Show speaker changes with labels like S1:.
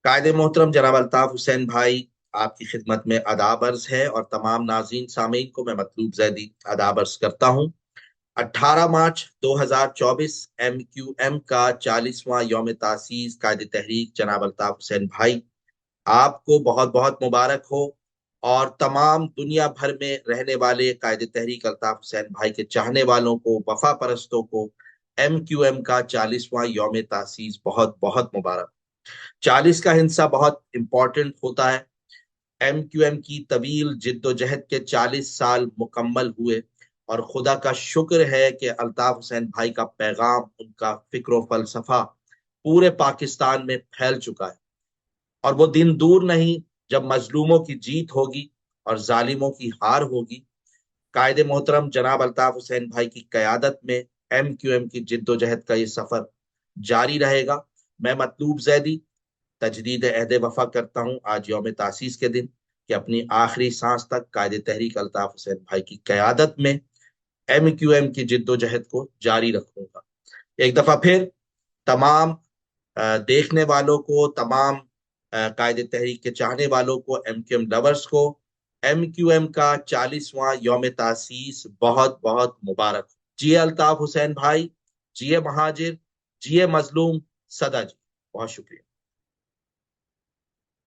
S1: قائد محترم جناب الطاف حسین بھائی، آپ کی خدمت میں آداب عرض ہے اور تمام ناظرین سامعین کو میں مطلوب زیدی آداب عرض کرتا ہوں۔ 18 مارچ 2024 MQM کا 40واں یوم تاسیس قائد تحریک جناب الطاف حسین بھائی، آپ کو بہت بہت مبارک ہو، اور تمام دنیا بھر میں رہنے والے قائد تحریک الطاف حسین بھائی کے چاہنے والوں کو، وفا پرستوں کو MQM کا 40واں یوم تاسیس بہت بہت مبارک۔ 40 کا ہندسہ بہت امپورٹنٹ ہوتا ہے۔ MQM کی طویل جد و جہد کے 40 سال مکمل ہوئے، اور خدا کا شکر ہے کہ الطاف حسین بھائی کا پیغام، ان کا فکر و فلسفہ پورے پاکستان میں پھیل چکا ہے، اور وہ دن دور نہیں جب مظلوموں کی جیت ہوگی اور ظالموں کی ہار ہوگی۔ قائد محترم جناب الطاف حسین بھائی کی قیادت میں MQM کی جد و جہد کا یہ سفر جاری رہے گا۔ میں مطلوب زیدی تجدید عہد وفا کرتا ہوں آج یوم تاسیس کے دن، کہ اپنی آخری سانس تک قائد تحریک الطاف حسین بھائی کی قیادت میں MQM کی جد و جہد کو جاری رکھوں گا۔ ایک دفعہ پھر تمام دیکھنے والوں کو، تمام قائد تحریک کے چاہنے والوں کو، MQM لورز کو، MQM کا 40واں یوم تاسیس بہت بہت مبارک۔ جی الطاف حسین بھائی، جی مہاجر، جی مظلوم، صدا جی۔ بہت شکریہ۔